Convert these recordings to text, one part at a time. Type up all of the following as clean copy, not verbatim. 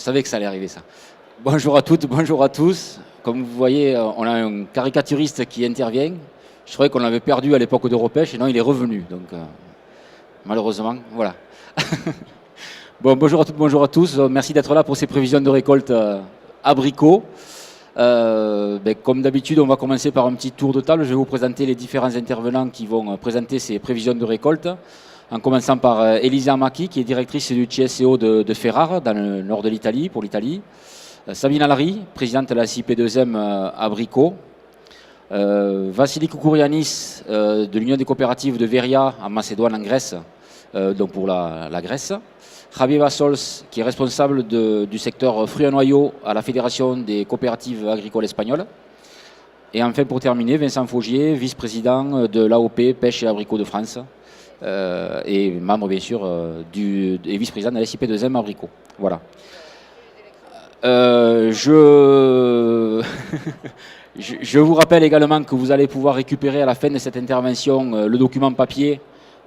savais que ça allait arriver, ça. Bonjour à toutes, bonjour à tous. Comme vous voyez, on a un caricaturiste qui intervient. Je trouvais qu'on l'avait perdu à l'époque d'Europêche et non, il est revenu. Donc, malheureusement, voilà. Bon, bonjour à toutes, bonjour à tous. Merci d'être là pour ces prévisions de récolte abricots. Comme d'habitude, on va commencer par un petit tour de table. Je vais vous présenter les différents intervenants qui vont présenter ces prévisions de récolte. En commençant par Elisa Macchi, qui est directrice du CSEO de Ferrare, dans le nord de l'Italie, pour l'Italie. Sabina Lari, présidente de la CIP2M Abricot. Vassili Koukourianis, de l'Union des coopératives de Veria, en Macédoine, en Grèce, donc pour la Grèce. Javier Bassols, qui est responsable du secteur fruits à noyaux à la Fédération des coopératives agricoles espagnoles. Et enfin, pour terminer, Vincent Faugier, vice-président de l'AOP Pêche et Abricots de France, et membre, bien sûr, et vice-président de la SIP2M Abricot. Voilà. Je vous rappelle également que vous allez pouvoir récupérer à la fin de cette intervention le document papier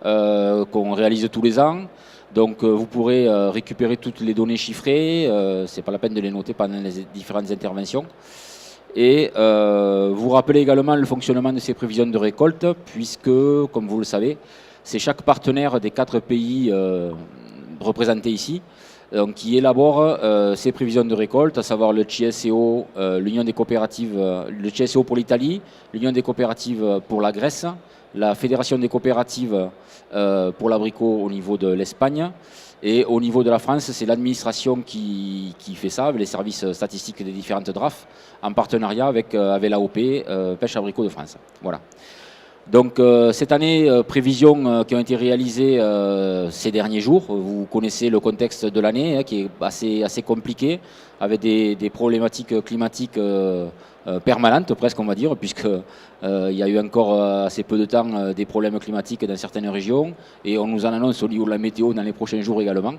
qu'on réalise tous les ans. Donc vous pourrez récupérer toutes les données chiffrées, ce n'est pas la peine de les noter pendant les différentes interventions. Et vous rappelez également le fonctionnement de ces prévisions de récolte, puisque, comme vous le savez, c'est chaque partenaire des 4 pays représentés ici qui élabore ces prévisions de récolte, à savoir le CSEO, l'Union des coopératives, le CSEO pour l'Italie, l'Union des coopératives pour la Grèce, la Fédération des coopératives pour l'abricot au niveau de l'Espagne. Et au niveau de la France, c'est l'administration qui fait ça, avec les services statistiques des différentes DRAF, en partenariat avec l'AOP, Pêche Abricot de France. Voilà. Donc cette année, prévisions qui ont été réalisées ces derniers jours. Vous connaissez le contexte de l'année qui est assez compliqué, avec des problématiques climatiques permanentes presque, on va dire, puisqu'il y a eu encore assez peu de temps des problèmes climatiques dans certaines régions, et on nous en annonce au niveau de la météo dans les prochains jours également.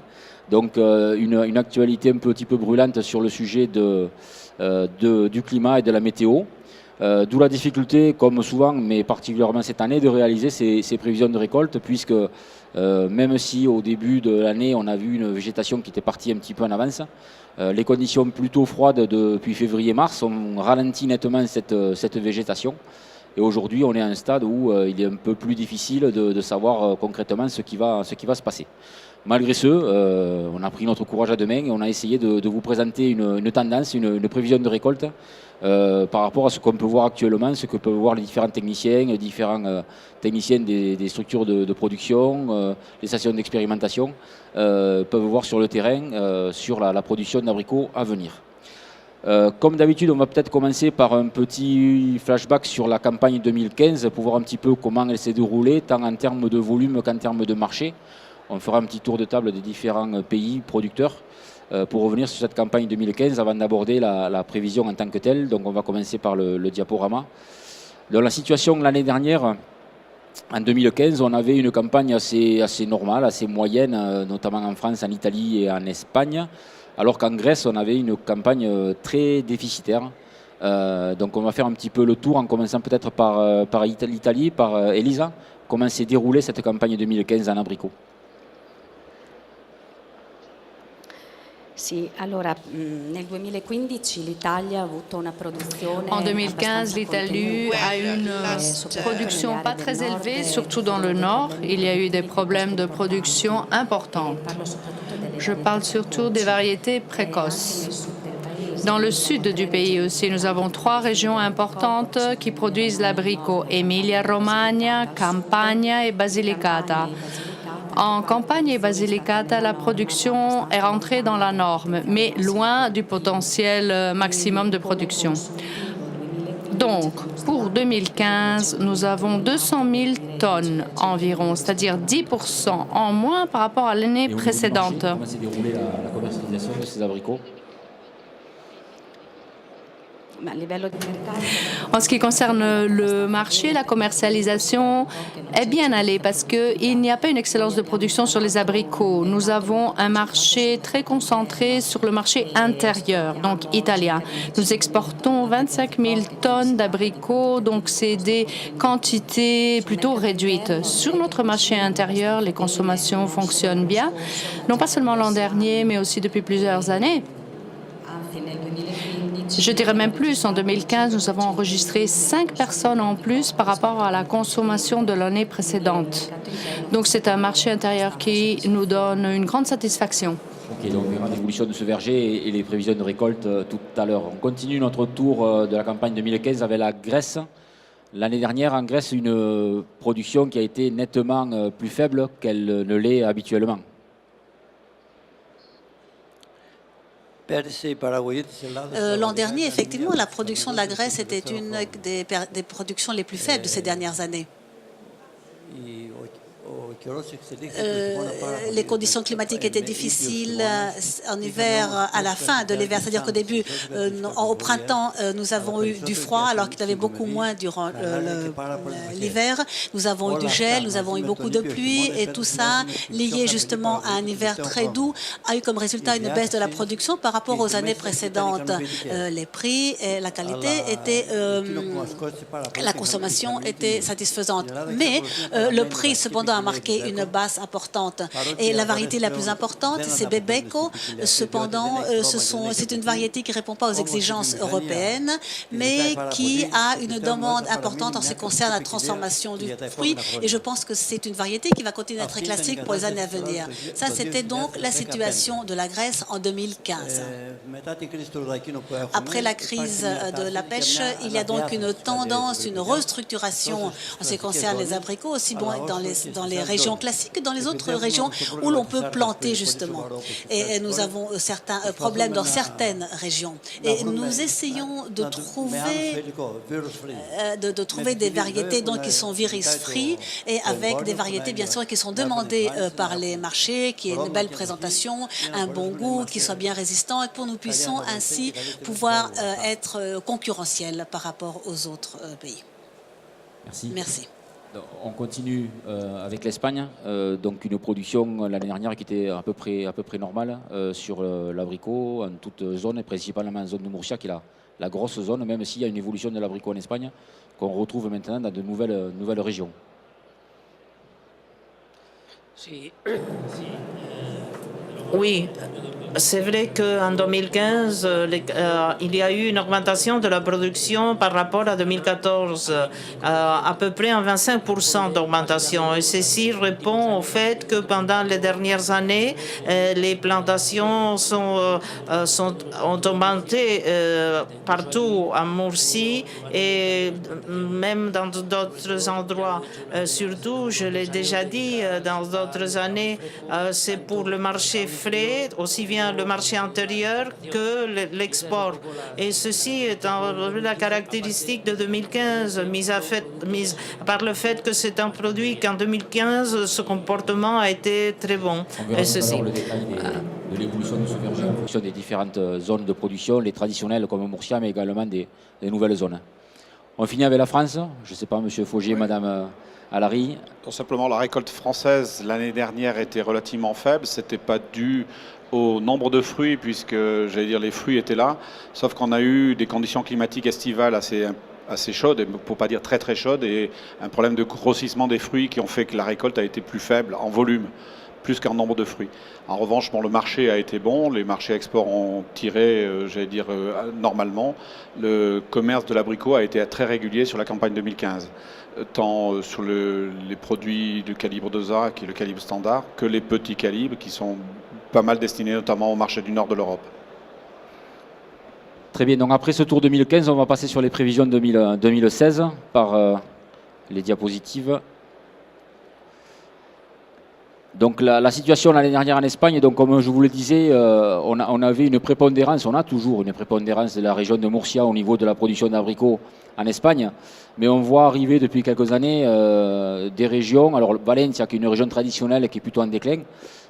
Donc une actualité un petit peu brûlante sur le sujet du climat et de la météo. D'où la difficulté, comme souvent, mais particulièrement cette année, de réaliser ces prévisions de récolte, puisque même si au début de l'année, on a vu une végétation qui était partie un petit peu en avance, les conditions plutôt froides depuis février-mars ont ralenti nettement cette végétation. Et aujourd'hui, on est à un stade où il est un peu plus difficile de savoir concrètement ce qui va se passer. Malgré ce, on a pris notre courage à deux mains et on a essayé de vous présenter une tendance, une prévision de récolte par rapport à ce qu'on peut voir actuellement, ce que peuvent voir les différents techniciens, des structures de production, les stations d'expérimentation, peuvent voir sur le terrain, sur la production d'abricots à venir. Comme d'habitude, on va peut-être commencer par un petit flashback sur la campagne 2015 pour voir un petit peu comment elle s'est déroulée, tant en termes de volume qu'en termes de marché. On fera un petit tour de table des différents pays producteurs pour revenir sur cette campagne 2015 avant d'aborder la prévision en tant que telle. Donc on va commencer par le diaporama. Dans la situation l'année dernière, en 2015, on avait une campagne assez normale, assez moyenne, notamment en France, en Italie et en Espagne, alors qu'en Grèce, on avait une campagne très déficitaire. Donc on va faire un petit peu le tour en commençant peut-être par l'Italie, par Elisa. Comment s'est déroulée cette campagne 2015 en abricot? En 2015, l'Italie a une production pas très élevée, surtout dans le nord. Il y a eu des problèmes de production importants. Je parle surtout des variétés précoces. Dans le sud du pays aussi, nous avons 3 régions importantes qui produisent l'abricot: Emilia-Romagna, Campania et Basilicata. En Campagne et Basilicata, la production est rentrée dans la norme, mais loin du potentiel maximum de production. Donc, pour 2015, nous avons 200 000 tonnes environ, c'est-à-dire 10% en moins par rapport à l'année précédente. Comment s'est déroulée la commercialisation de ces abricots? En ce qui concerne le marché, la commercialisation est bien allée parce qu'il n'y a pas une excellence de production sur les abricots. Nous avons un marché très concentré sur le marché intérieur, donc italien. Nous exportons 25 000 tonnes d'abricots, donc c'est des quantités plutôt réduites. Sur notre marché intérieur, les consommations fonctionnent bien, non pas seulement l'an dernier, mais aussi depuis plusieurs années. Je dirais même plus, en 2015, nous avons enregistré 5 personnes en plus par rapport à la consommation de l'année précédente. Donc c'est un marché intérieur qui nous donne une grande satisfaction. Ok, donc on verra l'évolution de ce verger et les prévisions de récolte tout à l'heure. On continue notre tour de la campagne 2015 avec la Grèce. L'année dernière, en Grèce, une production qui a été nettement plus faible qu'elle ne l'est habituellement. L'an dernier, effectivement, la production de la Grèce était une des productions les plus faibles de ces dernières années. Les conditions climatiques étaient difficiles en hiver, à la fin de l'hiver, c'est-à-dire qu'au début, au printemps, nous avons eu du froid alors qu'il y avait beaucoup moins durant l'hiver. Nous avons eu du gel, nous avons eu beaucoup de pluie et tout ça, lié justement à un hiver très doux, a eu comme résultat une baisse de la production par rapport aux années précédentes. Les prix et la qualité étaient, la consommation était satisfaisante. Mais le prix, cependant, a marqué une base importante. Et la variété la plus importante, c'est Bebeco. Cependant, c'est une variété qui ne répond pas aux exigences européennes, mais qui a une demande importante en ce qui concerne la transformation du fruit. Et je pense que c'est une variété qui va continuer d'être classique pour les années à venir. Ça, c'était donc la situation de la Grèce en 2015. Après la crise de la pêche, il y a donc une tendance, une restructuration en ce qui concerne les abricots, aussi bon dans les régions classiques que dans les autres régions où l'on peut planter justement. Et nous avons certains problèmes dans certaines régions. Et nous essayons de trouver des variétés donc, qui sont virus-free et avec des variétés bien sûr qui sont demandées par les marchés, qui aient une belle présentation, un bon goût, qui soient bien résistants et pour que nous puissions ainsi pouvoir être concurrentiels par rapport aux autres pays. Merci. Merci. On continue avec l'Espagne, donc une production l'année dernière qui était à peu près normale sur l'abricot en toute zone, et principalement en zone de Murcia qui est la grosse zone, même s'il y a une évolution de l'abricot en Espagne qu'on retrouve maintenant dans de nouvelles régions. Oui, c'est vrai qu'en 2015, il y a eu une augmentation de la production par rapport à 2014, à peu près en 25% d'augmentation. Et ceci répond au fait que pendant les dernières années, les plantations ont augmenté partout en Murcie et même dans d'autres endroits. Surtout, je l'ai déjà dit, dans d'autres années, c'est pour le marché frais, aussi bien le marché intérieur que l'export. Et ceci est la caractéristique de 2015, mise par le fait que c'est un produit qu'en 2015, ce comportement a été très bon. On verra tout à l'heure le détail de l'évolution de ce verger en fonction des différentes zones de production, les traditionnelles comme Murcia, mais également des nouvelles zones. On finit avec la France. Je ne sais pas, M. Faugier, oui. Mme Alary. Tout simplement, la récolte française l'année dernière était relativement faible. Ce n'était pas dû au nombre de fruits, puisque, j'allais dire, les fruits étaient là, sauf qu'on a eu des conditions climatiques estivales assez chaudes, pour ne pas dire très très chaudes, et un problème de grossissement des fruits qui ont fait que la récolte a été plus faible en volume, plus qu'en nombre de fruits. En revanche, le marché a été bon, les marchés export ont tiré, normalement. Le commerce de l'abricot a été très régulier sur la campagne 2015, tant sur les produits du calibre 2A, qui est le calibre standard, que les petits calibres, qui sont pas mal destinés notamment au marché du nord de l'Europe. Très bien, donc après ce tour 2015, on va passer sur les prévisions 2016 par les diapositives. Donc la situation l'année dernière en Espagne, donc comme je vous le disais, on avait une prépondérance, on a toujours une prépondérance de la région de Murcia au niveau de la production d'abricots en Espagne, mais on voit arriver depuis quelques années des régions, alors Valencia qui est une région traditionnelle qui est plutôt en déclin,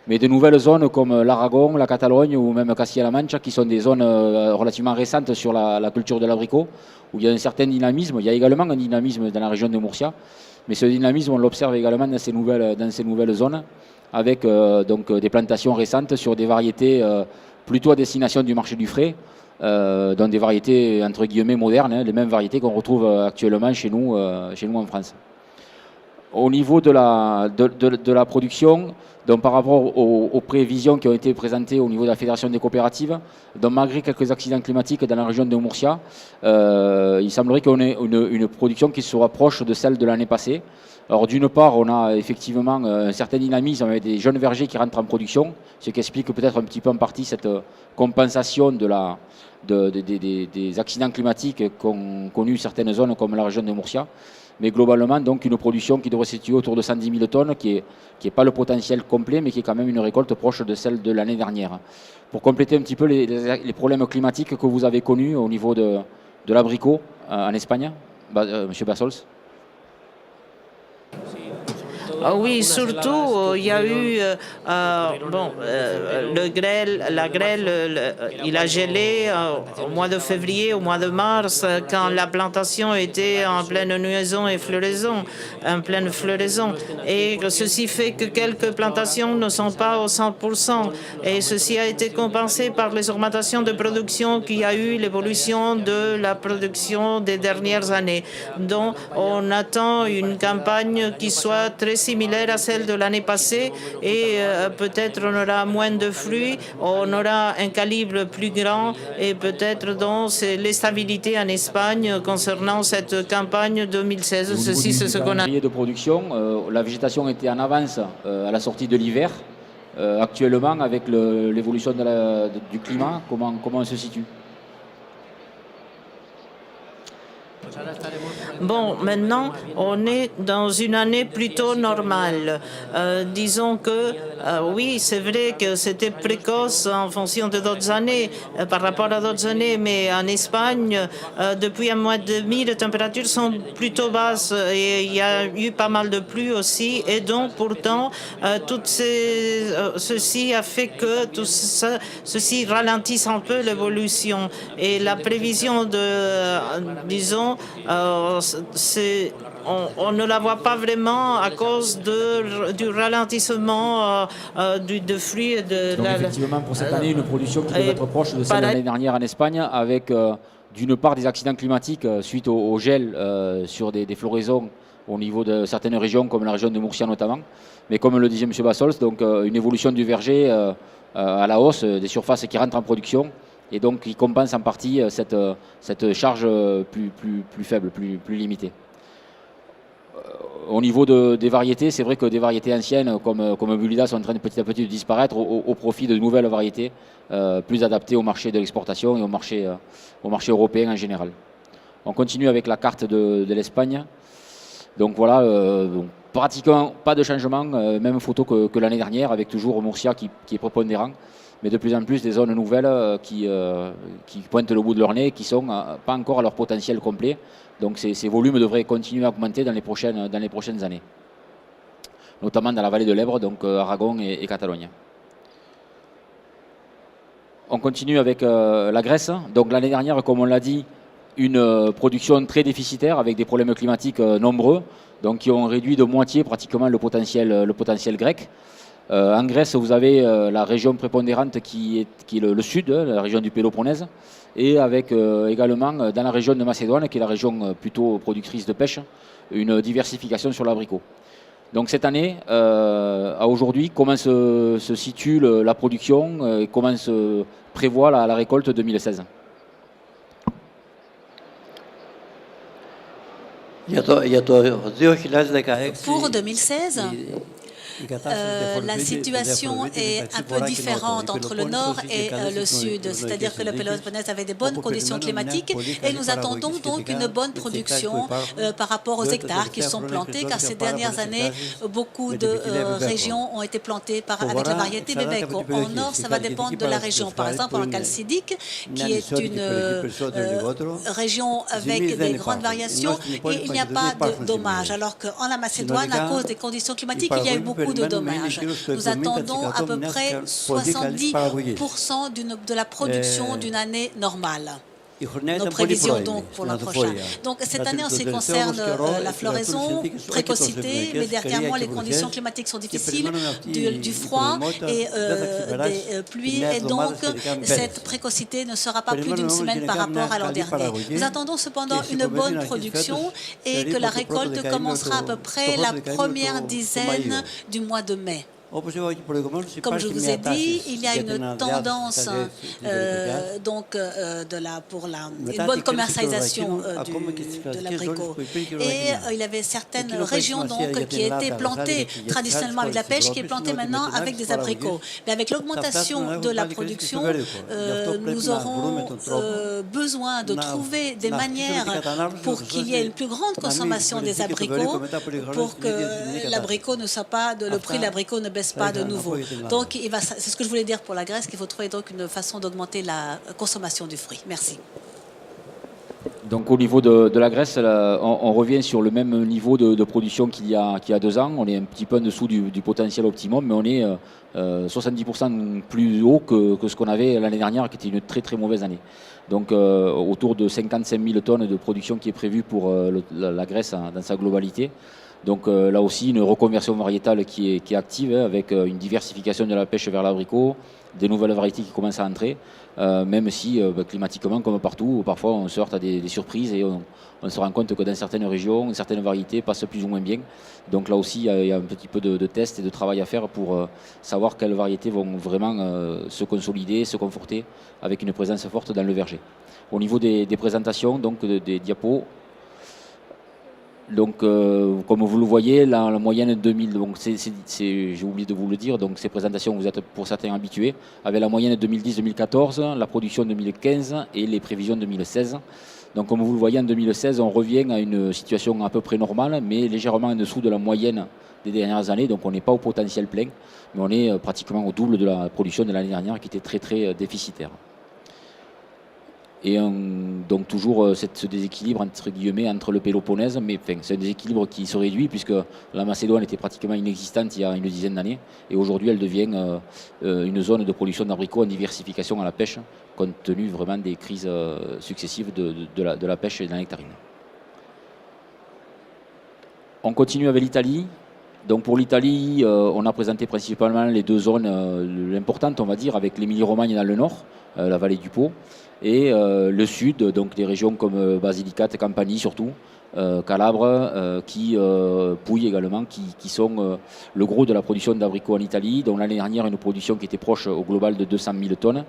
mais de nouvelles zones comme l'Aragon, la Catalogne ou même Castilla-La Mancha qui sont des zones relativement récentes sur la culture de l'abricot, où il y a un certain dynamisme. Il y a également un dynamisme dans la région de Murcia, mais ce dynamisme on l'observe également dans ces nouvelles zones, avec donc des plantations récentes sur des variétés plutôt à destination du marché du frais, dans des variétés entre guillemets modernes, les mêmes variétés qu'on retrouve actuellement chez nous en France. Au niveau de la production, donc par rapport aux prévisions qui ont été présentées au niveau de la Fédération des coopératives, donc malgré quelques accidents climatiques dans la région de Murcia, il semblerait qu'on ait une production qui se rapproche de celle de l'année passée. Alors d'une part, on a effectivement un certain dynamisme avec des jeunes vergers qui rentrent en production, ce qui explique peut-être un petit peu en partie cette compensation des accidents climatiques qu'ont connu certaines zones comme la région de Murcia. Mais globalement, donc une production qui devrait se situer autour de 110 000 tonnes, qui est pas le potentiel complet, mais qui est quand même une récolte proche de celle de l'année dernière. Pour compléter un petit peu les problèmes climatiques que vous avez connus au niveau de l'abricot en Espagne, Monsieur Bassols. Ah oui, surtout, il y a eu la grêle, il a gelé au mois de février, au mois de mars, quand la plantation était en pleine nuaison et floraison, en pleine floraison. Et ceci fait que quelques plantations ne sont pas au 100%. Et ceci a été compensé par les augmentations de production qu'il y a eu, l'évolution de la production des dernières années. Donc, on attend une campagne qui soit très similaire à celle de l'année passée et peut-être on aura moins de fruits, on aura un calibre plus grand et peut-être donc c'est l'instabilité en Espagne concernant cette campagne 2016. Ceci, c'est ce qu'on a. De production, la végétation était en avance à la sortie de l'hiver. Actuellement, avec l'évolution du climat, comment on se situe? Bon, maintenant, on est dans une année plutôt normale. Disons que, oui, c'est vrai que c'était précoce en fonction de d'autres années, par rapport à d'autres années, mais en Espagne, depuis un mois et demi, les températures sont plutôt basses et il y a eu pas mal de pluie aussi. Et donc, pourtant, ceci a fait que ceci ralentisse un peu l'évolution. Et la prévision disons, on ne la voit pas vraiment à cause du ralentissement de fruits. Donc effectivement, pour cette année, une production qui devrait être proche de celle de l'année dernière en Espagne, avec d'une part des accidents climatiques suite au gel sur des floraisons au niveau de certaines régions, comme la région de Murcia notamment. Mais comme le disait M. Bassols, donc une évolution du verger à la hausse, des surfaces qui rentrent en production, et donc qui compense en partie cette charge plus faible, plus limitée. Au niveau des variétés, c'est vrai que des variétés anciennes comme Bulida sont en train de petit à petit de disparaître au profit de nouvelles variétés plus adaptées au marché de l'exportation et au marché européen en général. On continue avec la carte de l'Espagne. Donc voilà, pratiquement pas de changement, même photo que l'année dernière, avec toujours Murcia qui est prépondérant, mais de plus en plus des zones nouvelles qui pointent le bout de leur nez, qui ne sont pas encore à leur potentiel complet. Donc ces volumes devraient continuer à augmenter dans les prochaines années, notamment dans la vallée de l'Èbre, donc Aragon et Catalogne. On continue avec la Grèce. Donc l'année dernière, comme on l'a dit, une production très déficitaire avec des problèmes climatiques nombreux, donc qui ont réduit de moitié pratiquement le potentiel grec. En Grèce, vous avez la région prépondérante qui est le sud, la région du Péloponnèse, et avec également dans la région de Macédoine, qui est la région plutôt productrice de pêche, une diversification sur l'abricot. Donc cette année, à aujourd'hui, comment se situe la production et comment se prévoit la récolte 2016? Pour 2016, la situation est un peu différente entre le nord et le sud, c'est-à-dire que le Péloponnèse avait des bonnes conditions climatiques et nous attendons donc une bonne production par rapport aux hectares qui sont plantés, car ces dernières années, beaucoup de régions ont été plantées avec la variété Bébeco. Au nord, ça va dépendre de la région. Par exemple, en Calcidique, qui est une région avec des grandes variations, et il n'y a pas de dommages, alors qu'en la Macédoine, à cause des conditions climatiques, il y a eu beaucoup de dommages. Nous attendons à peu près 70% de la production d'une année normale. nos prévisions donc pour l'an prochain. Donc cette année, en ce qui concerne la floraison, précocité, mais dernièrement les conditions climatiques sont difficiles, du froid et des pluies, et donc cette précocité ne sera pas plus d'une semaine par rapport à l'an dernier. Nous attendons cependant une bonne production et que la récolte commencera à peu près la première dizaine du mois de mai. Comme je vous ai dit, il y a une tendance pour une bonne commercialisation de l'abricot. Et il y avait certaines régions donc, qui étaient plantées traditionnellement avec la pêche, qui est plantée maintenant avec des abricots. Mais avec l'augmentation de la production, nous aurons besoin de trouver des manières pour qu'il y ait une plus grande consommation des abricots, pour que l'abricot ne soit pas, le prix de l'abricot ne baisse pas de nouveau. Donc, c'est ce que je voulais dire pour la Grèce, qu'il faut trouver donc une façon d'augmenter la consommation du fruit. Merci. Donc au niveau de la Grèce, on revient sur le même niveau de production qu'il y a 2 ans. On est un petit peu en dessous du potentiel optimum, mais on est 70% plus haut que ce qu'on avait l'année dernière, qui était une très très mauvaise année. Donc autour de 55 000 tonnes de production qui est prévue pour la Grèce dans sa globalité. Donc là aussi, une reconversion variétale qui est active, avec une diversification de la pêche vers l'abricot, des nouvelles variétés qui commencent à entrer, même si climatiquement, comme partout, parfois on se heurte à des surprises et on se rend compte que dans certaines régions, certaines variétés passent plus ou moins bien. Donc là aussi, il y a un petit peu de tests et de travail à faire pour savoir quelles variétés vont vraiment se consolider, se conforter avec une présence forte dans le verger. Au niveau des présentations, donc des diapos, donc, comme vous le voyez, la moyenne 2000, donc j'ai oublié de vous le dire, donc ces présentations, vous êtes pour certains habitués, avec la moyenne 2010-2014, la production 2015 et les prévisions 2016. Donc, comme vous le voyez, en 2016, on revient à une situation à peu près normale, mais légèrement en dessous de la moyenne des dernières années. Donc, on n'est pas au potentiel plein, mais on est pratiquement au double de la production de l'année dernière, qui était très, très déficitaire. Et donc toujours ce déséquilibre entre guillemets entre le Péloponnèse, mais enfin, c'est un déséquilibre qui se réduit puisque la Macédoine était pratiquement inexistante il y a une dizaine d'années et aujourd'hui elle devient une zone de production d'abricots en diversification à la pêche compte tenu vraiment des crises successives de la pêche et de la nectarine. On continue avec l'Italie. Donc pour l'Italie, on a présenté principalement les 2 zones importantes, on va dire, avec l'Émilie-Romagne dans le nord, la vallée du Pô, et le sud, donc des régions comme Basilicate, Campanie surtout, Calabre, Pouille également, qui sont le gros de la production d'abricots en Italie, dont l'année dernière une production qui était proche au global de 200 000 tonnes.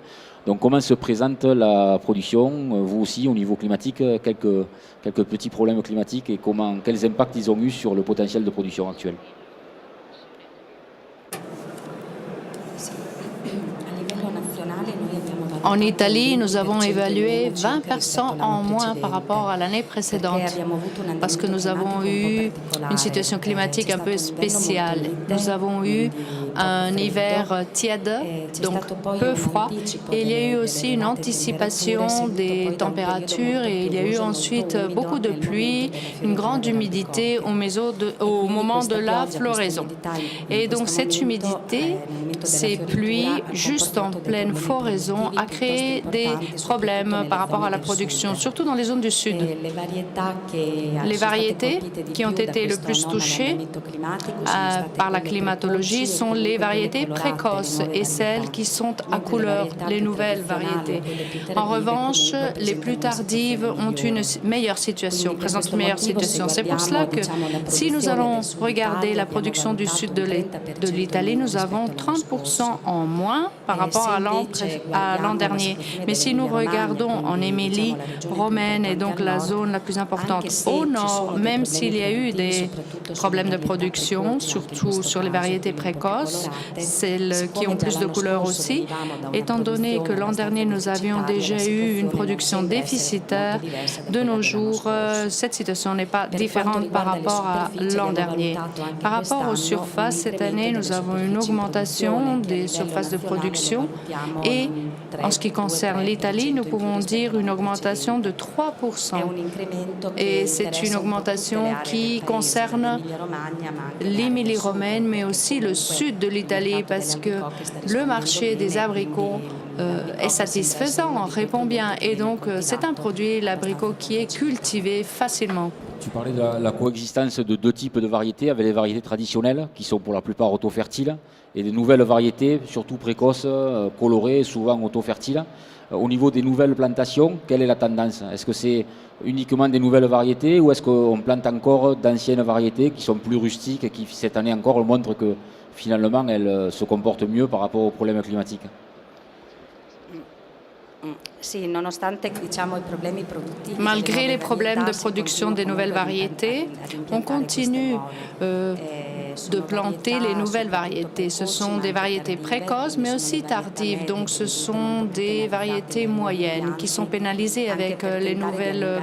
Donc comment se présente la production, vous aussi au niveau climatique, quelques petits problèmes climatiques et quels impacts ils ont eu sur le potentiel de production actuel? En Italie, nous avons évalué 20% en moins par rapport à l'année précédente parce que nous avons eu une situation climatique un peu spéciale. Nous avons eu un hiver tiède, donc peu froid, et il y a eu aussi une anticipation des températures et il y a eu ensuite beaucoup de pluie, une grande humidité au moment de la floraison. Et donc cette humidité, ces pluies, juste en pleine floraison, a créé des problèmes par rapport à la production, surtout dans les zones du sud. Les variétés qui ont été le plus touchées par la climatologie sont les variétés précoces et celles qui sont à couleur, les nouvelles variétés. En revanche, les plus tardives ont une meilleure situation, présentent une meilleure situation. C'est pour cela que si nous allons regarder la production du sud de l'Italie, nous avons 30% en moins par rapport à l'an dernier. Mais si nous regardons en Émilie romaine et donc la zone la plus importante au nord, même s'il y a eu des problèmes de production, surtout sur les variétés précoces, celles qui ont plus de couleurs aussi, étant donné que l'an dernier nous avions déjà eu une production déficitaire, de nos jours, cette situation n'est pas différente par rapport à l'an dernier. Par rapport aux surfaces, cette année, nous avons une augmentation des surfaces de production et en ce qui concerne l'Italie, nous pouvons dire une augmentation de 3%. Et c'est une augmentation qui concerne l'Émilie-Romagne, mais aussi le sud de l'Italie, parce que le marché des abricots est satisfaisant, répond bien. Et donc, c'est un produit, l'abricot, qui est cultivé facilement. Tu parlais de la coexistence de deux types de variétés, avec les variétés traditionnelles, qui sont pour la plupart auto-fertiles, et des nouvelles variétés, surtout précoces, colorées, souvent auto-fertiles. Au niveau des nouvelles plantations, quelle est la tendance? Est-ce que c'est uniquement des nouvelles variétés ou est-ce qu'on plante encore d'anciennes variétés qui sont plus rustiques et qui, cette année encore, montrent que finalement elles se comportent mieux par rapport aux problèmes climatiques? Malgré les problèmes de production des nouvelles variétés, on continue de planter les nouvelles variétés. Ce sont des variétés précoces, mais aussi tardives. Donc, ce sont des variétés moyennes qui sont pénalisées avec les nouvelles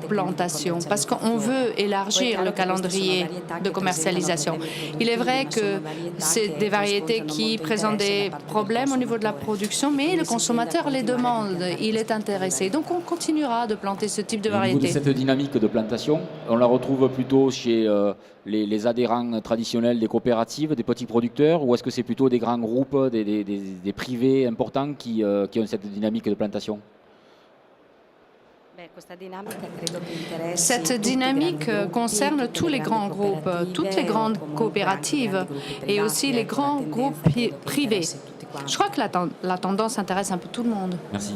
plantations, parce qu'on veut élargir le calendrier de commercialisation. Il est vrai que c'est des variétés qui présentent des problèmes au niveau de la production, mais le consommateur les demande, il est intéressé. Donc, on continuera de planter ce type de variété. Au niveau de cette dynamique de plantation, on la retrouve plutôt chez les adhérents traditionnels des coopératives, des petits producteurs, ou est-ce que c'est plutôt des grands groupes, des privés importants qui ont cette dynamique de plantation? Cette dynamique concerne tous les grands groupes, toutes les grandes coopératives et aussi les grands groupes privés. Je crois que la tendance intéresse un peu tout le monde. Merci.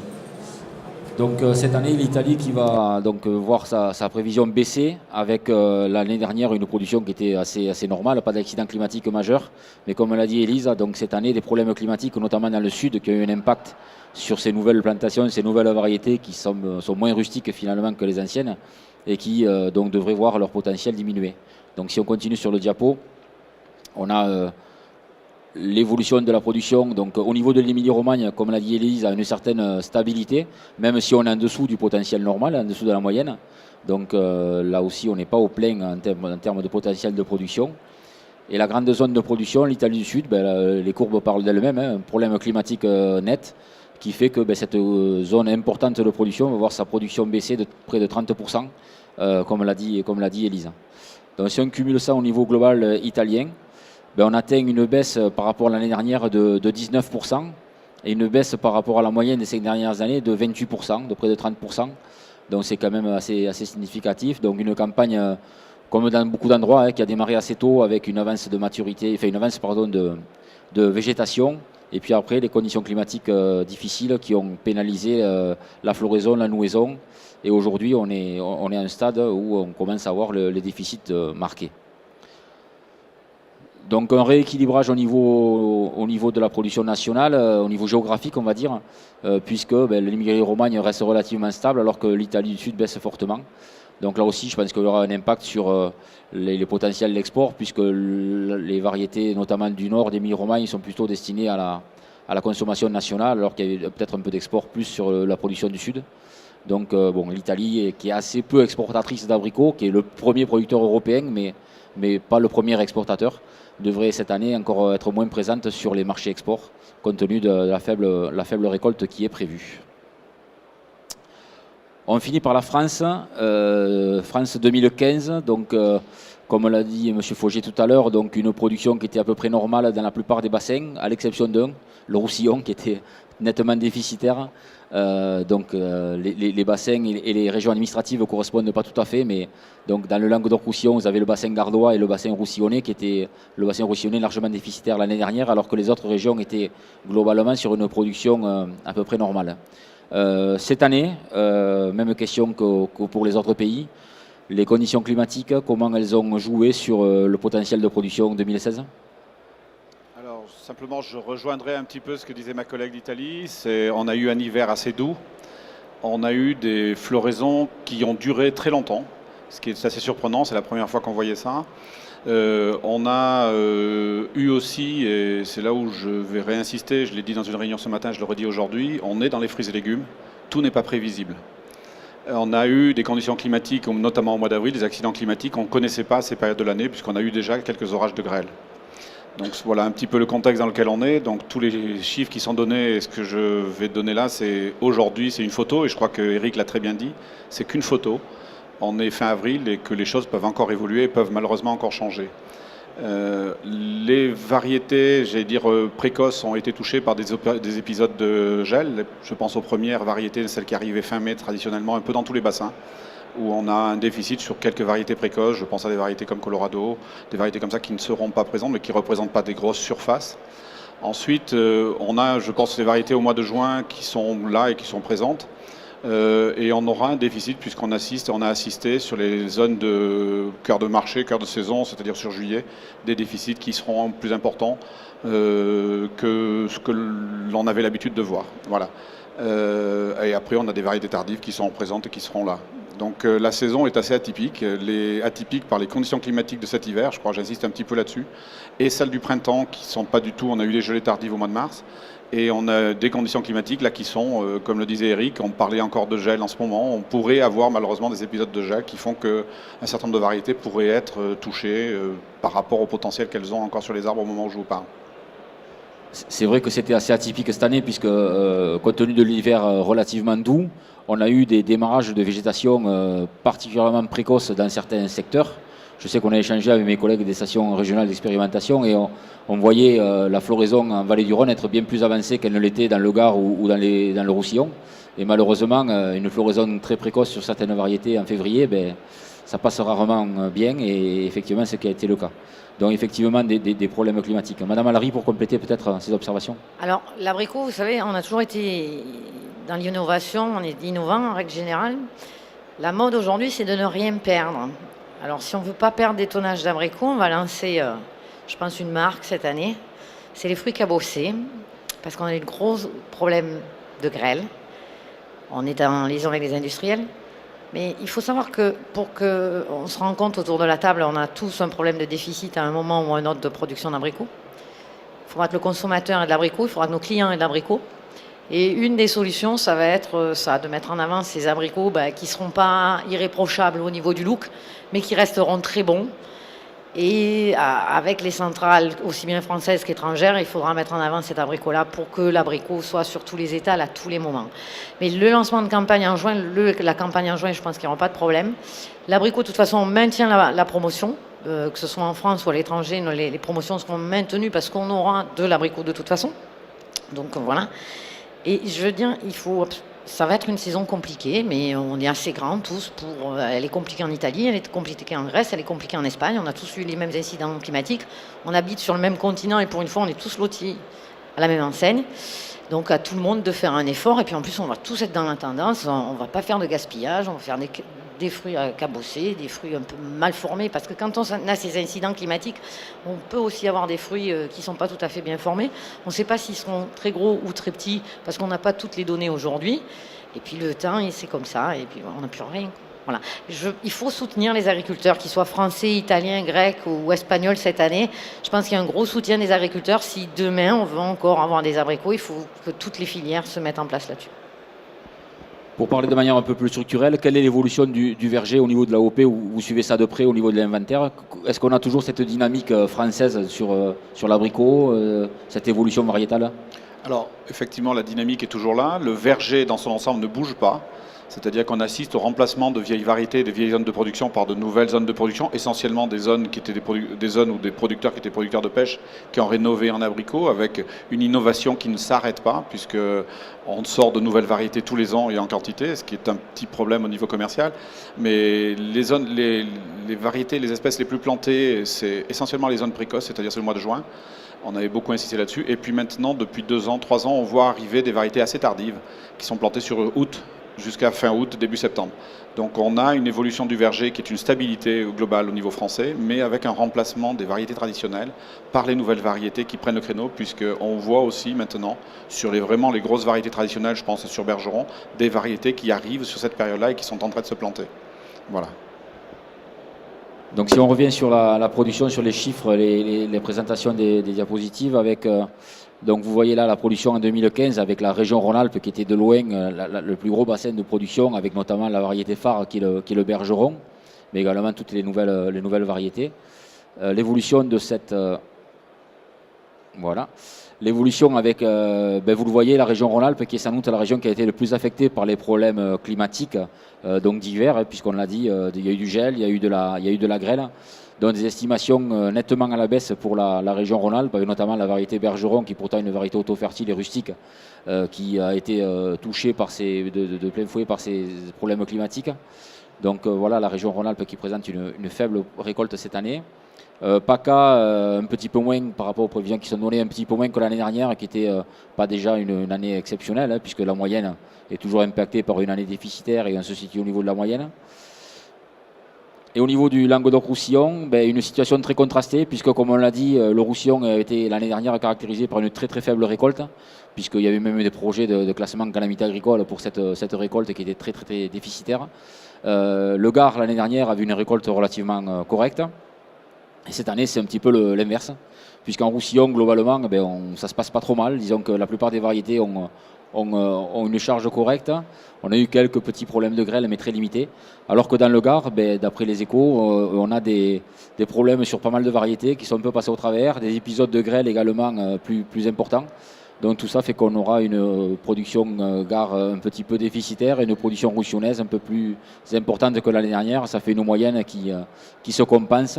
Donc cette année, l'Italie qui va donc voir sa prévision baisser avec l'année dernière une production qui était assez normale, pas d'accident climatique majeur. Mais comme l'a dit Elisa, donc cette année des problèmes climatiques, notamment dans le sud, qui ont eu un impact sur ces nouvelles plantations, ces nouvelles variétés qui sont moins rustiques finalement que les anciennes et qui donc devraient voir leur potentiel diminuer. Donc si on continue sur le diapo, on a l'évolution de la production, donc au niveau de l'Émilie-Romagne, comme l'a dit Élise, a une certaine stabilité, même si on est en dessous du potentiel normal, en dessous de la moyenne. Donc là aussi, on n'est pas au plein en termes de potentiel de production. Et la grande zone de production, l'Italie du Sud, les courbes parlent d'elles-mêmes, un problème climatique net qui fait que cette zone importante de production va voir sa production baisser de près de 30%, comme l'a dit Élise. Donc si on cumule ça au niveau global italien, on atteint une baisse par rapport à l'année dernière de 19% et une baisse par rapport à la moyenne des 5 dernières années de 28%, de près de 30%. Donc c'est quand même assez significatif. Donc une campagne, comme dans beaucoup d'endroits, qui a démarré assez tôt avec une avance de maturité, enfin une avance de végétation. Et puis après, les conditions climatiques difficiles qui ont pénalisé la floraison, la nouaison. Et aujourd'hui, on est à un stade où on commence à voir les déficits marqués. Donc un rééquilibrage au niveau de la production nationale, au niveau géographique on va dire, puisque l'Émilie-Romagne reste relativement stable alors que l'Italie du Sud baisse fortement. Donc là aussi je pense qu'il y aura un impact sur les potentiels d'export, puisque les variétés notamment du nord d'Émilie-Romagne sont plutôt destinées à la consommation nationale, alors qu'il y a peut-être un peu d'export plus sur la production du Sud. Donc l'Italie qui est assez peu exportatrice d'abricots, qui est le premier producteur européen mais pas le premier exportateur, devrait cette année encore être moins présente sur les marchés export, compte tenu de la faible récolte qui est prévue. On finit par la France, France 2015, donc comme l'a dit M. Faugier tout à l'heure, donc une production qui était à peu près normale dans la plupart des bassins, à l'exception d'un, le Roussillon, qui était nettement déficitaire. Les bassins et les régions administratives ne correspondent pas tout à fait, mais donc dans le Languedoc-Roussillon, vous avez le bassin gardois et le bassin roussillonnais, qui était le bassin roussillonnais largement déficitaire l'année dernière, alors que les autres régions étaient globalement sur une production à peu près normale. Cette année, même question que pour les autres pays, les conditions climatiques, comment elles ont joué sur le potentiel de production 2016 ? Simplement, je rejoindrai un petit peu ce que disait ma collègue d'Italie. On a eu un hiver assez doux. On a eu des floraisons qui ont duré très longtemps, ce qui est assez surprenant. C'est la première fois qu'on voyait ça. On a eu aussi, et c'est là où je vais réinsister, je l'ai dit dans une réunion ce matin, je le redis aujourd'hui, on est dans les fruits et légumes. Tout n'est pas prévisible. On a eu des conditions climatiques, notamment au mois d'avril, des accidents climatiques. On ne connaissait pas ces périodes de l'année, puisqu'on a eu déjà quelques orages de grêle. Donc voilà un petit peu le contexte dans lequel on est. Donc tous les chiffres qui sont donnés, et ce que je vais donner là, c'est aujourd'hui, c'est une photo, et je crois que Eric l'a très bien dit, c'est qu'une photo. on est fin avril et que les choses peuvent encore évoluer et peuvent malheureusement encore changer. Les variétés, précoces ont été touchées par des épisodes de gel. Je pense aux premières variétés, celles qui arrivaient fin mai traditionnellement, un peu dans tous les bassins, où on a un déficit sur quelques variétés précoces. Je pense à des variétés comme Colorado, des variétés comme ça qui ne seront pas présentes, mais qui ne représentent pas des grosses surfaces. Ensuite, on a, je pense, des variétés au mois de juin qui sont là et qui sont présentes. Et on aura un déficit puisqu'on a assisté sur les zones de cœur de marché, cœur de saison, c'est-à-dire sur juillet, des déficits qui seront plus importants que ce que l'on avait l'habitude de voir. Voilà. Et après, on a des variétés tardives qui sont présentes et qui seront là. Donc la saison est assez atypique, atypique par les conditions climatiques de cet hiver, je crois, j'insiste un petit peu là-dessus, et celles du printemps qui ne sont pas du tout, on a eu les gelées tardives au mois de mars, et on a des conditions climatiques là qui sont, comme le disait Eric, on parlait encore de gel en ce moment, on pourrait avoir malheureusement des épisodes de gel qui font qu'un certain nombre de variétés pourraient être touchées par rapport au potentiel qu'elles ont encore sur les arbres au moment où je vous parle. C'est vrai que c'était assez atypique cette année puisque compte tenu de l'hiver relativement doux, on a eu des démarrages de végétation particulièrement précoces dans certains secteurs. Je sais qu'on a échangé avec mes collègues des stations régionales d'expérimentation et on voyait la floraison en vallée du Rhône être bien plus avancée qu'elle ne l'était dans le Gard ou dans le Roussillon. Et malheureusement, une floraison très précoce sur certaines variétés en février, ça passe rarement bien et effectivement, c'est ce qui a été le cas. Donc effectivement, des problèmes climatiques. Madame Alary, pour compléter peut-être ces observations. Alors, l'abricot, vous savez, on a toujours été dans l'innovation, on est innovant en règle générale. La mode aujourd'hui, c'est de ne rien perdre. Alors, si on ne veut pas perdre des tonnages d'abricots, on va lancer, je pense, une marque cette année. C'est les fruits cabossés, parce qu'on a eu de gros problèmes de grêle. On est en liaison avec les industriels. Mais il faut savoir que pour qu'on se rende compte autour de la table, on a tous un problème de déficit à un moment ou à un autre de production d'abricots. Il faudra que le consommateur ait de l'abricot, il faudra que nos clients aient de l'abricot. Et une des solutions, ça va être ça, de mettre en avant ces abricots qui ne seront pas irréprochables au niveau du look, mais qui resteront très bons. Et avec les centrales, aussi bien françaises qu'étrangères, il faudra mettre en avant cet abricot-là pour que l'abricot soit sur tous les étals à tous les moments. Mais le lancement de campagne en juin, la campagne en juin, je pense qu'il n'y aura pas de problème. L'abricot, de toute façon, on maintient la promotion, que ce soit en France ou à l'étranger, les promotions seront maintenues parce qu'on aura de l'abricot de toute façon. Donc voilà. Et je veux dire, ça va être une saison compliquée, mais on est assez grands tous pour. Elle est compliquée en Italie, elle est compliquée en Grèce, elle est compliquée en Espagne. On a tous eu les mêmes incidents climatiques. On habite sur le même continent et pour une fois, on est tous lotis à la même enseigne. Donc à tout le monde de faire un effort. Et puis en plus, on va tous être dans la tendance. On ne va pas faire de gaspillage, on va faire des fruits cabossés, des fruits un peu mal formés, parce que quand on a ces incidents climatiques, on peut aussi avoir des fruits qui ne sont pas tout à fait bien formés. On ne sait pas s'ils seront très gros ou très petits, parce qu'on n'a pas toutes les données aujourd'hui. Et puis le temps, c'est comme ça, et puis on n'a plus rien. Voilà. Il faut soutenir les agriculteurs, qu'ils soient français, italiens, grecs ou espagnols cette année. Je pense qu'il y a un gros soutien des agriculteurs. Si demain, on veut encore avoir des abricots, il faut que toutes les filières se mettent en place là-dessus. Pour parler de manière un peu plus structurelle, quelle est l'évolution du verger au niveau de l'AOP? Vous suivez ça de près au niveau de l'inventaire? Est-ce qu'on a toujours cette dynamique française sur l'abricot, cette évolution variétale? Alors, effectivement, la dynamique est toujours là. Le verger, dans son ensemble, ne bouge pas. C'est-à-dire qu'on assiste au remplacement de vieilles variétés, de vieilles zones de production par de nouvelles zones de production, essentiellement des zones qui étaient des zones ou des producteurs qui étaient producteurs de pêche, qui ont rénové en abricot, avec une innovation qui ne s'arrête pas, puisqu'on sort de nouvelles variétés tous les ans et en quantité, ce qui est un petit problème au niveau commercial. Mais les variétés, les espèces les plus plantées, c'est essentiellement les zones précoces, c'est-à-dire c'est le mois de juin. On avait beaucoup insisté là-dessus. Et puis maintenant, depuis 2 ans, 3 ans, on voit arriver des variétés assez tardives qui sont plantées sur août, jusqu'à fin août, début septembre. Donc on a une évolution du verger qui est une stabilité globale au niveau français, mais avec un remplacement des variétés traditionnelles par les nouvelles variétés qui prennent le créneau, puisqu'on voit aussi maintenant, sur vraiment les grosses variétés traditionnelles, je pense sur Bergeron, des variétés qui arrivent sur cette période-là et qui sont en train de se planter. Voilà. Donc si on revient sur la production, sur les chiffres, les présentations des diapositives, donc vous voyez là la production en 2015 avec la région Rhône-Alpes qui était de loin le plus gros bassin de production, avec notamment la variété phare qui est le Bergeron, mais également toutes les nouvelles variétés. L'évolution de cette Voilà. L'évolution avec, vous le voyez, la région Rhône-Alpes qui est sans doute la région qui a été le plus affectée par les problèmes climatiques donc d'hiver, puisqu'on l'a dit, il y a eu du gel, il y a eu de la grêle. Donc des estimations nettement à la baisse pour la région Rhône-Alpes, avec notamment la variété Bergeron, qui est pourtant une variété auto-fertile et rustique, qui a été touchée de plein fouet par ces problèmes climatiques. Donc voilà la région Rhône-Alpes qui présente une faible récolte cette année. PACA, un petit peu moins par rapport aux prévisions qui sont données, un petit peu moins que l'année dernière, qui n'était pas déjà une année exceptionnelle, puisque la moyenne est toujours impactée par une année déficitaire et on se situe au niveau de la moyenne. Et au niveau du Languedoc-Roussillon, une situation très contrastée, puisque comme on l'a dit, le Roussillon a été l'année dernière caractérisé par une très très faible récolte, puisqu'il y avait même des projets de classement en calamité agricole pour cette récolte qui était très très, très déficitaire. Le Gard, l'année dernière, a vu une récolte relativement correcte. Et cette année, c'est un petit peu l'inverse, puisqu'en Roussillon, globalement, ça ne se passe pas trop mal. Disons que la plupart des variétés ont une charge correcte. On a eu quelques petits problèmes de grêle, mais très limités. Alors que dans le Gard, d'après les échos, on a des problèmes sur pas mal de variétés qui sont un peu passés au travers, des épisodes de grêle également plus importants. Donc tout ça fait qu'on aura une production Gard un petit peu déficitaire et une production roussillonnaise un peu plus importante que l'année dernière. Ça fait une moyenne qui se compense.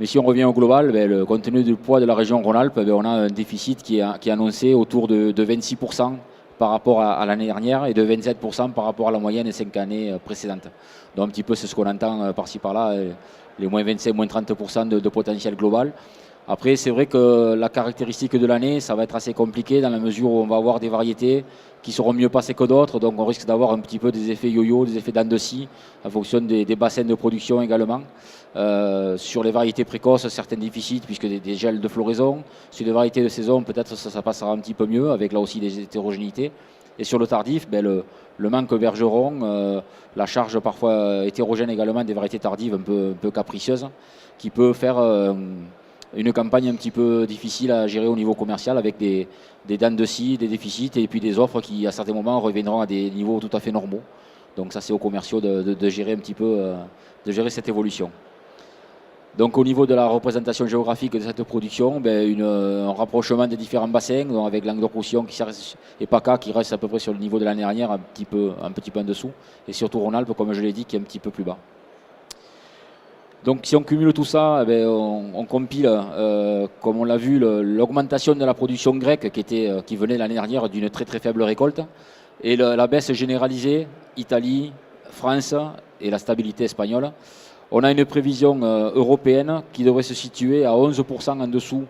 Mais si on revient au global, compte tenu du poids de la région Rhône-Alpes, on a un déficit qui est annoncé autour de 26% par rapport à l'année dernière et de 27% par rapport à la moyenne des 5 années précédentes. Donc un petit peu c'est ce qu'on entend par-ci par-là, les moins 25, moins 30% de potentiel global. Après, c'est vrai que la caractéristique de l'année, ça va être assez compliqué dans la mesure où on va avoir des variétés qui seront mieux passées que d'autres. Donc on risque d'avoir un petit peu des effets yo-yo, des effets dents de scie en fonction des bassins de production également. Sur les variétés précoces, certains déficits puisque des gels de floraison. Sur les variétés de saison, peut-être ça passera un petit peu mieux avec là aussi des hétérogénéités. Et sur le tardif, le manque Bergeron, la charge parfois hétérogène également des variétés tardives un peu capricieuses qui peut faire une campagne un petit peu difficile à gérer au niveau commercial avec des dents de scie, des déficits et puis des offres qui à certains moments reviendront à des niveaux tout à fait normaux. Donc ça c'est aux commerciaux de gérer un petit peu, de gérer cette évolution. Donc au niveau de la représentation géographique de cette production, un rapprochement des différents bassins, donc avec Languedoc-Roussillon et PACA qui reste à peu près sur le niveau de l'année dernière, un petit peu en dessous, et surtout Rhône-Alpes, comme je l'ai dit, qui est un petit peu plus bas. Donc si on cumule tout ça, on compile, comme on l'a vu, l'augmentation de la production grecque qui venait l'année dernière d'une très très faible récolte, et la baisse généralisée, Italie, France et la stabilité espagnole. On a une prévision européenne qui devrait se situer à 11% en dessous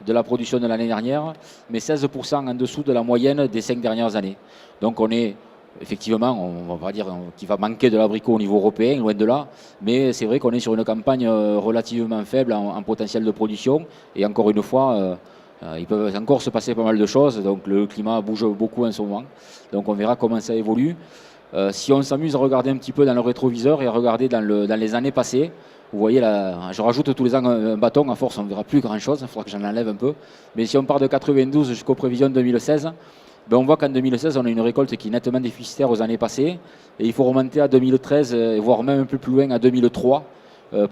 de la production de l'année dernière, mais 16% en dessous de la moyenne des 5 dernières années. Donc on est effectivement, on va pas dire qu'il va manquer de l'abricot au niveau européen, loin de là, mais c'est vrai qu'on est sur une campagne relativement faible en potentiel de production, et encore une fois, il peut encore se passer pas mal de choses, donc le climat bouge beaucoup en ce moment, donc on verra comment ça évolue. Si on s'amuse à regarder un petit peu dans le rétroviseur et à regarder dans les années passées, vous voyez là, je rajoute tous les ans un bâton, à force on ne verra plus grand chose, il faudra que j'en enlève un peu, mais si on part de 92 jusqu'aux prévisions 2016, on voit qu'en 2016 on a une récolte qui est nettement déficitaire aux années passées, et il faut remonter à 2013, voire même un peu plus loin à 2003,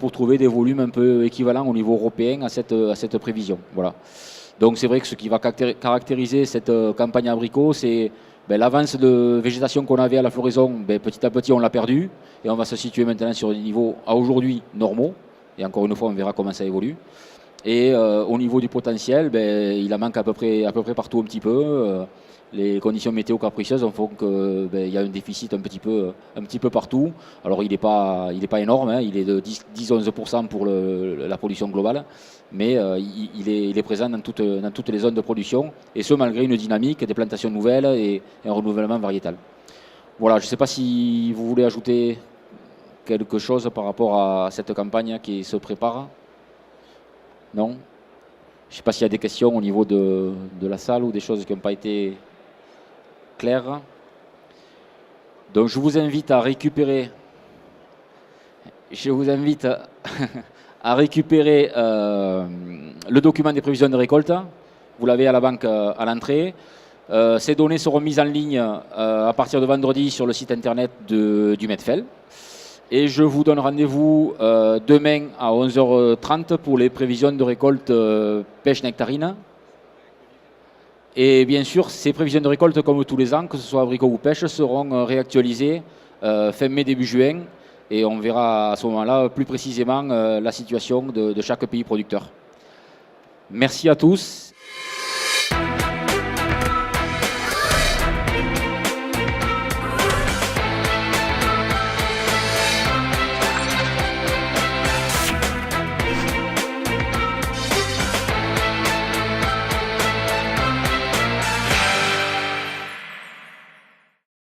pour trouver des volumes un peu équivalents au niveau européen à cette prévision. Voilà. Donc c'est vrai que ce qui va caractériser cette campagne abricot, c'est l'avance de végétation qu'on avait à la floraison, petit à petit on l'a perdu, et on va se situer maintenant sur des niveaux à aujourd'hui normaux, et encore une fois on verra comment ça évolue. Et au niveau du potentiel, il en manque à peu près partout un petit peu. Les conditions météo capricieuses font qu'il y a un déficit un petit peu partout. Alors il n'est pas énorme, il est de 10-11% pour la production globale, mais il est présent dans toutes les zones de production, et ce malgré une dynamique, des plantations nouvelles et un renouvellement variétal. Voilà, je ne sais pas si vous voulez ajouter quelque chose par rapport à cette campagne qui se prépare. Non ? Je ne sais pas s'il y a des questions au niveau de la salle ou des choses qui n'ont pas été claires. Donc je vous invite à récupérer le document des prévisions de récolte. Vous l'avez à la banque à l'entrée. Ces données seront mises en ligne à partir de vendredi sur le site internet du Medfel. Et je vous donne rendez-vous demain à 11h30 pour les prévisions de récolte pêche nectarine Et bien sûr, ces prévisions de récolte, comme tous les ans, que ce soit abricot ou pêche, seront réactualisées fin mai, début juin. Et on verra à ce moment-là plus précisément la situation de chaque pays producteur. Merci à tous